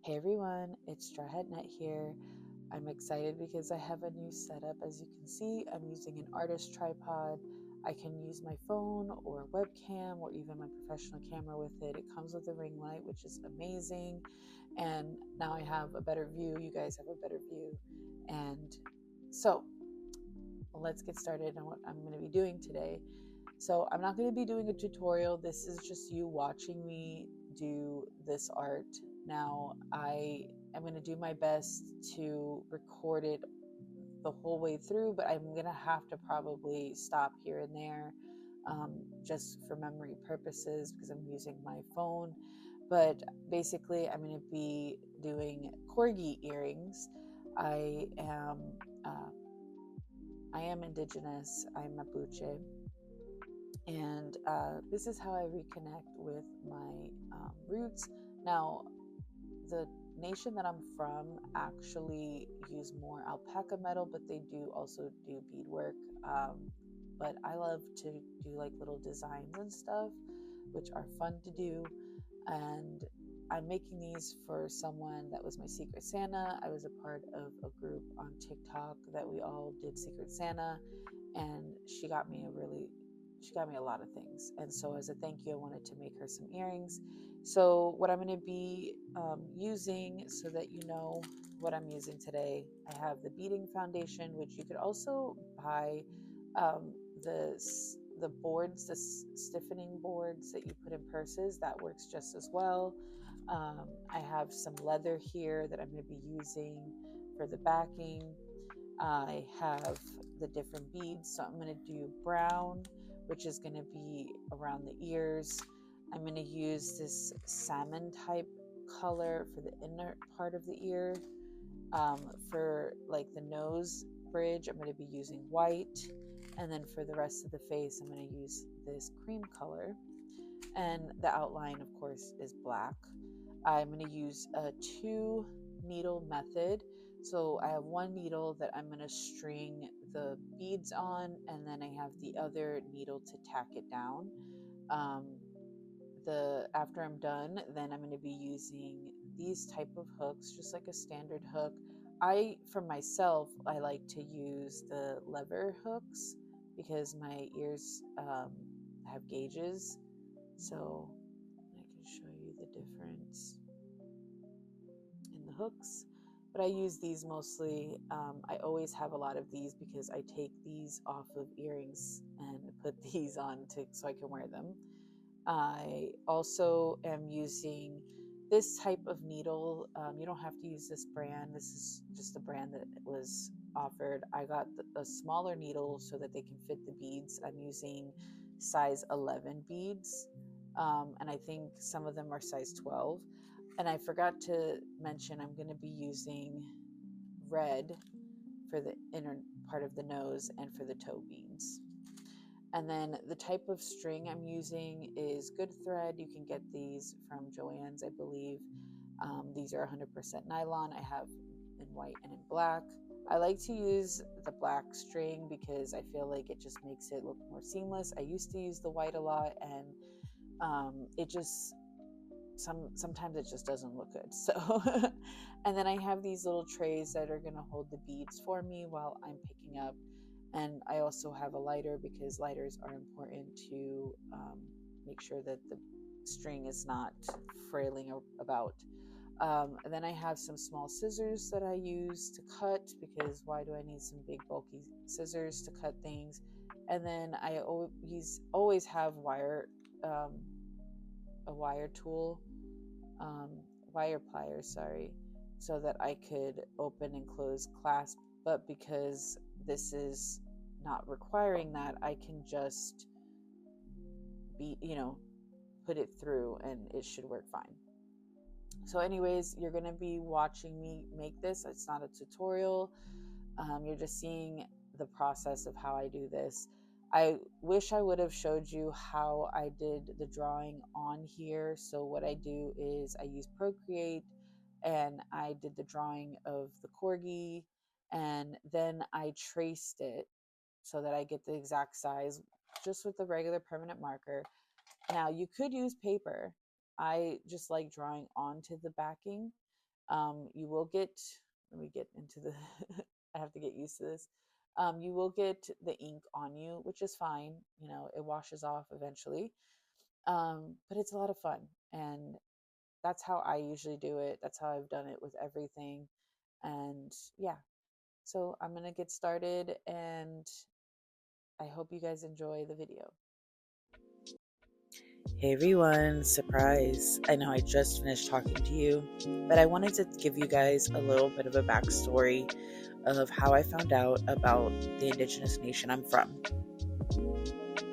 Hey everyone, it's Strawheadnet here. I'm excited because I have a new setup. As you can see, I'm using an artist tripod. I can use my phone or webcam or even my professional camera with it. It comes with a ring light, which is amazing. And now I have a better view. You guys have a better view. And so let's get started on what I'm going to be doing today. So I'm not going to be doing a tutorial. This is just you watching me do this art. Now I am going to do my best to record it the whole way through, but I'm going to have to probably stop here and there just for memory purposes because I'm using my phone. But basically, I'm going to be doing corgi earrings. I am uh, I am indigenous. I'm Mapuche, and this is how I reconnect with my roots. Now, the nation that I'm from actually use more alpaca metal, but they do also do beadwork. But I love to do like little designs and stuff, which are fun to do. And I'm making these for someone that was my Secret Santa. I was a part of a group on TikTok that we all did Secret Santa, and she got me a lot of things. And so as a thank you, I wanted to make her some earrings. So what I'm going to be using, so that you know what I'm using today, I have the Beading foundation, which you could also buy um, the the boards, the stiffening boards that you put in purses. That works just as well. I have some leather here that I'm going to be using for the backing. I have the different beads. So I'm going to do brown, which is going to be around the ears. I'm going to use this salmon type color for the inner part of the ear. For like the nose bridge, I'm going to be using white. And then for the rest of the face, I'm going to use this cream color. And the outline, of course, is black. I'm going to use a two needle method. So I have one needle that I'm going to string the beads on, and then I have the other needle to tack it down. Um, the After I'm done, then I'm going to be using these type of hooks, just like a standard hook. For myself, I like to use the lever hooks because my ears have gauges, so I can show you the difference in the hooks. But I use these mostly. I always have a lot of these because I take these off of earrings and put these on so I can wear them. I also am using this type of needle. You don't have to use this brand. This is just a brand that was offered. I got a smaller needle so that they can fit the beads. I'm using size 11 beads, and I think some of them are size 12. And I forgot to mention I'm going to be using red for the inner part of the nose and for the toe beads. And then the type of string I'm using is good thread. You can get these from Joann's, I believe. These are 100% nylon. I have in white and in black. I like to use the black string because I feel like it just makes it look more seamless. I used to use the white a lot, and it just sometimes it just doesn't look good. So and then I have these little trays that are going to hold the beads for me while I'm picking up. And I also have a lighter because lighters are important to make sure that the string is not frailing about. And then I have some small scissors that I use to cut, because why do I need some big bulky scissors to cut things? And then I always have um, a wire tool, um, wire pliers, sorry, so that I could open and close clasp. But because this is not requiring that, I can just be, put it through and it should work fine. So, anyways, you're going to be watching me make this. It's not a tutorial. You're just seeing the process of how I do this. I wish I would have showed you how I did the drawing on here. So what I do is I use Procreate, and I did the drawing of the corgi, and then I traced it so that I get the exact size just with the regular permanent marker. Now you could use paper. I just like drawing onto the backing, You will get, let me get into the, I have to get used to this. You will get the ink on you, which is fine. It washes off eventually. But it's a lot of fun. And that's how I usually do it. That's how I've done it with everything. And yeah, so I'm going to get started, and I hope you guys enjoy the video. Hey everyone, surprise. I know I just finished talking to you, but I wanted to give you guys a little bit of a backstory of how I found out about the indigenous nation I'm from.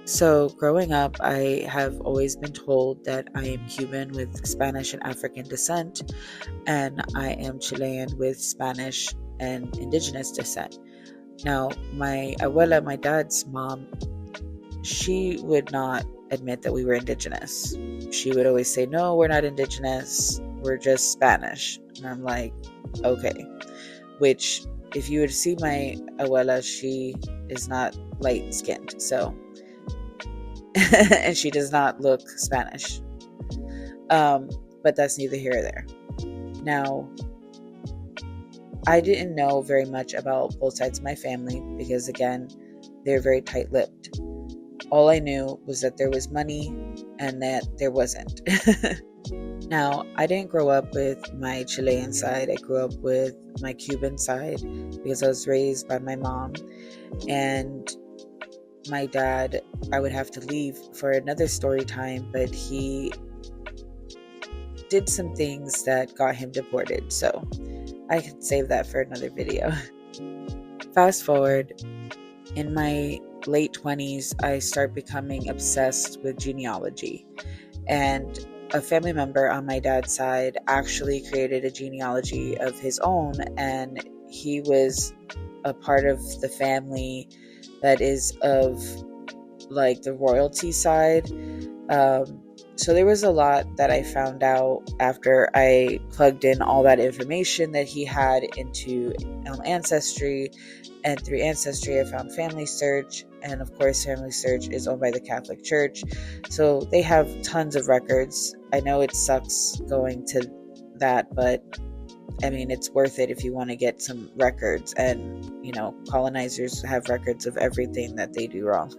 So, growing up, I have always been told that I am Cuban with Spanish and African descent, and I am Chilean with Spanish and indigenous descent. Now, my abuela, my dad's mom, she would not admit that we were indigenous. She would always say, no, we're not indigenous, we're just Spanish. And I'm like, okay. Which, if you would see my abuela, she is not light skinned, so and she does not look Spanish. But that's neither here or there. Now, I didn't know very much about both sides of my family because, again, they're very tight-lipped. All I knew was that there was money and that there wasn't. Now, I didn't grow up with my Chilean side. I grew up with my Cuban side because I was raised by my mom. And my dad, I would have to leave for another story time, but he did some things that got him deported. So I could save that for another video. Fast forward, in my late 20s, I start becoming obsessed with genealogy. And a family member on my dad's side actually created a genealogy of his own, and he was a part of the family that is of like the royalty side. So there was a lot that I found out after I plugged in all that information that he had into Ancestry, and through Ancestry I found Family Search, and of course Family Search is owned by the Catholic Church, so they have tons of records. I know it sucks going to that, but I mean, it's worth it if you want to get some records, and colonizers have records of everything that they do wrong.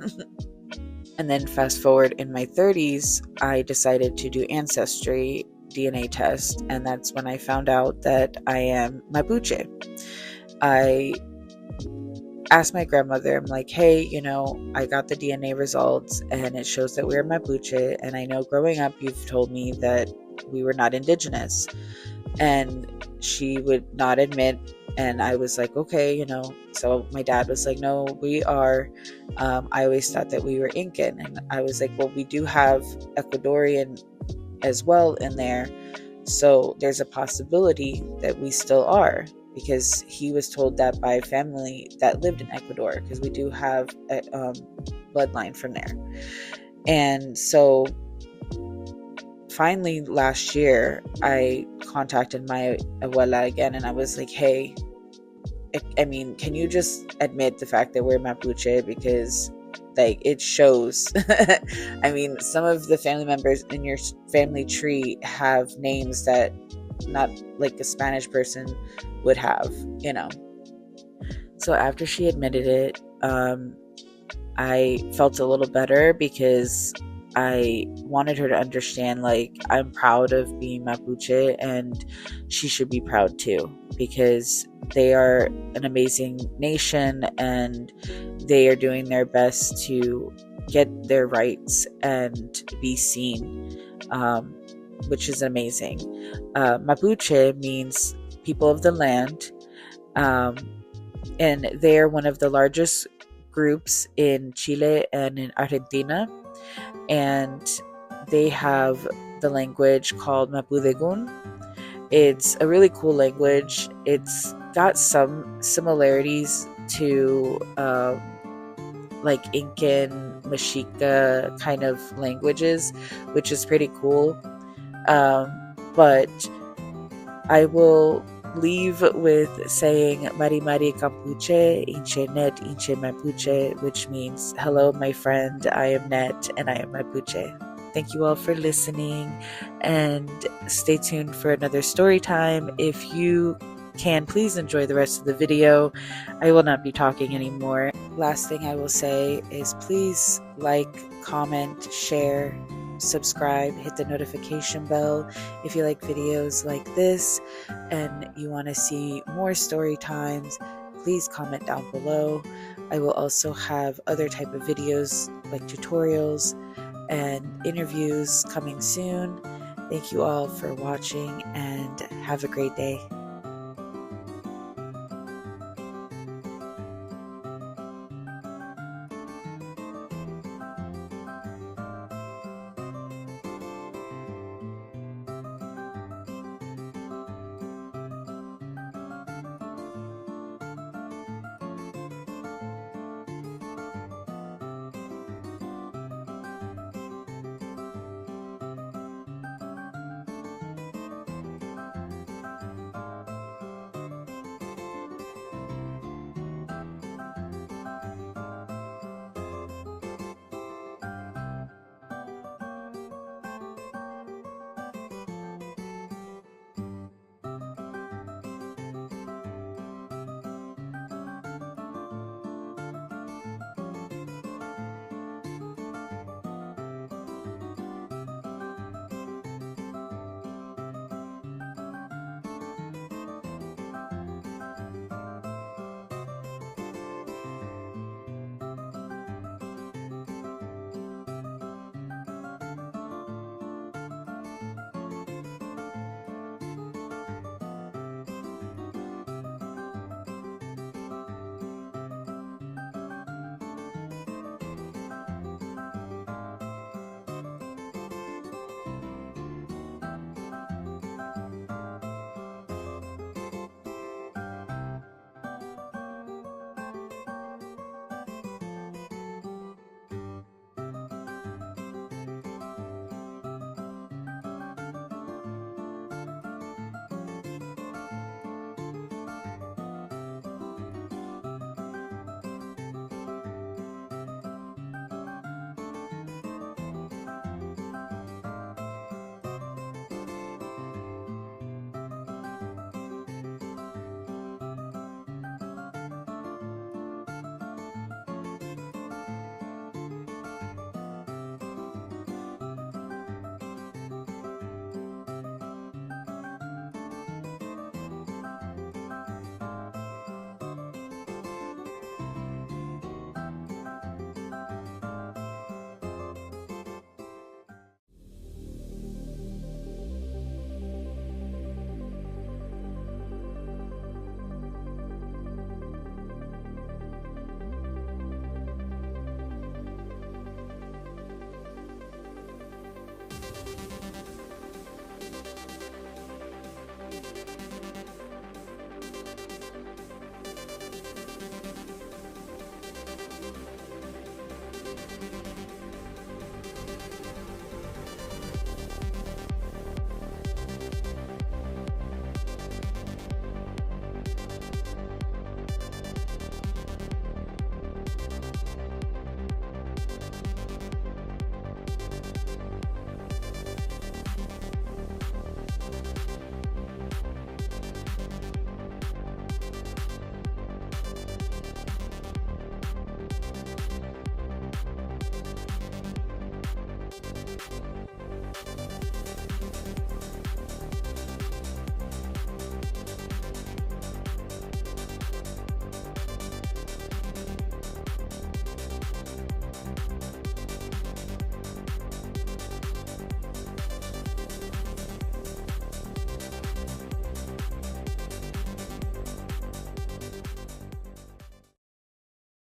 And then fast forward in my 30s, I decided to do Ancestry DNA test, and that's when I found out that I am Mapuche. I asked my grandmother, I'm like, hey, I got the DNA results and it shows that we're Mapuche, and I know growing up you've told me that we were not indigenous. And she would not admit, and I was like, okay, so my dad was like, no, we are. I always thought that we were Incan, and I was like, well, we do have Ecuadorian as well in there, so there's a possibility that we still are, because he was told that by family that lived in Ecuador, because we do have a bloodline from there. And so finally last year I contacted my abuela again, and I was like, hey, I mean, can you just admit the fact that we're Mapuche, because like it shows. I mean, some of the family members in your family tree have names that not like a Spanish person would have, So after she admitted it, I felt a little better, because I wanted her to understand, like, I'm proud of being Mapuche, and she should be proud too, because they are an amazing nation and they are doing their best to get their rights and be seen, which is amazing. Mapuche means people of the land, and they are one of the largest groups in Chile and in Argentina, and they have the language called Mapudegun. It's a really cool language. It's got some similarities to like Incan, Mexica kind of languages, which is pretty cool. But I will leave with saying Mari Mari Campuche, Inche Net, Inche Mapuche, which means hello, my friend, I am Net and I am Mapuche. Thank you all for listening, and stay tuned for another story time. If you can, please enjoy the rest of the video. I will not be talking anymore. Last thing I will say is please like, comment, share, subscribe, hit the notification bell if you like videos like this and you want to see more story times. Please comment down below. I will also have other type of videos like tutorials and interviews coming soon. Thank you all for watching and have a great day.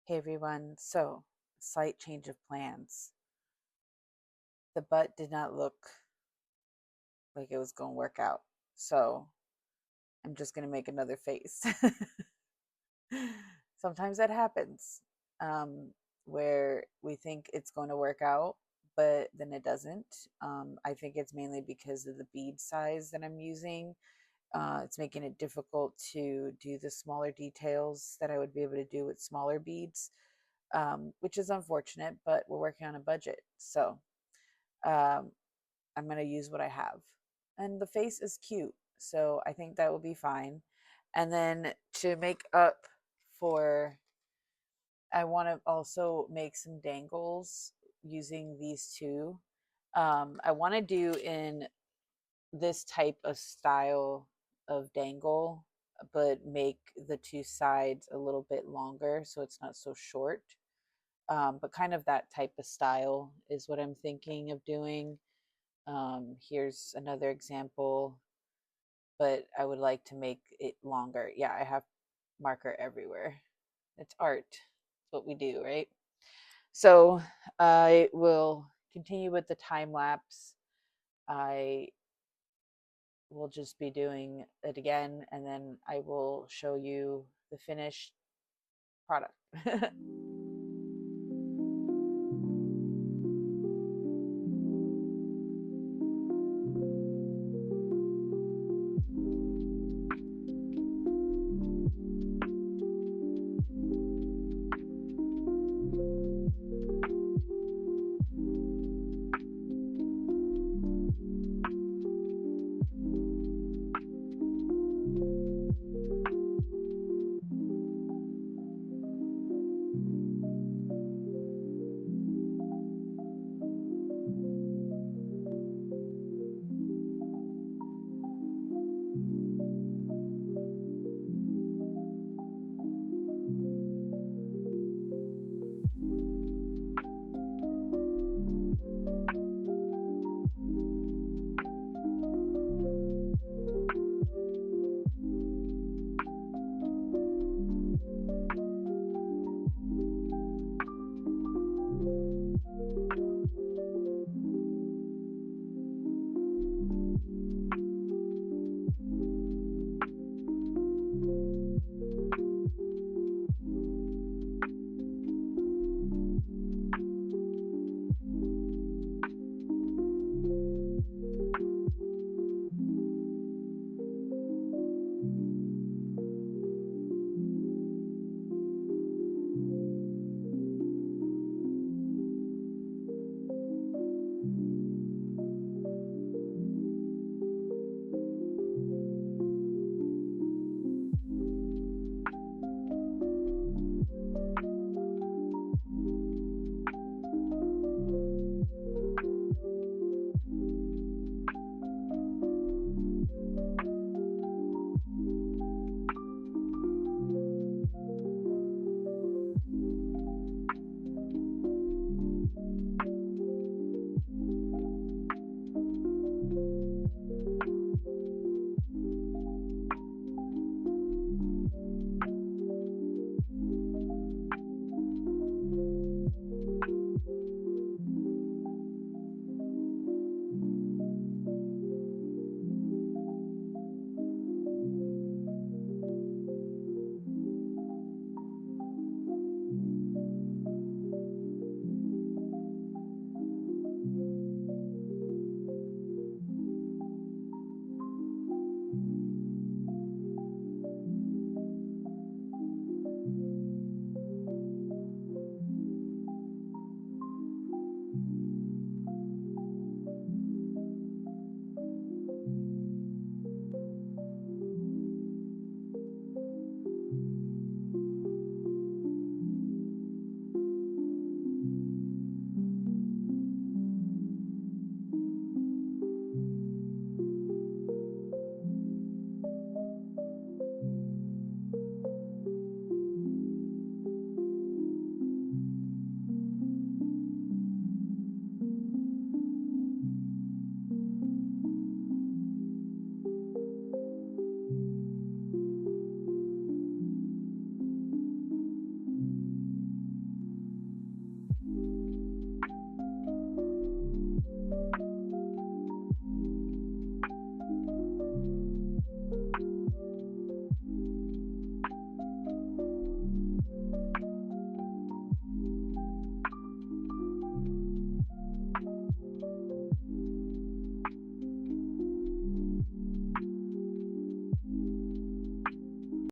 Hey everyone, so slight change of plans. The butt did not look like it was going to work out, so I'm just going to make another face. Sometimes that happens, um, where we think it's going to work out, but then it doesn't. I think it's mainly because of the bead size that I'm using. It's making it difficult to do the smaller details that I would be able to do with smaller beads, which is unfortunate, but we're working on a budget. So I'm going to use what I have. And the face is cute, so I think that will be fine. And then to make up for, I want to also make some dangles using these two. I want to do in this type of style of dangle, but make the two sides a little bit longer so it's not so short. But kind of that type of style is what I'm thinking of doing. Here's another example, but I would like to make it longer. Yeah, I have marker everywhere. It's art. It's what we do, right? So I will continue with the time lapse. I will just be doing it again, and then I will show you the finished product.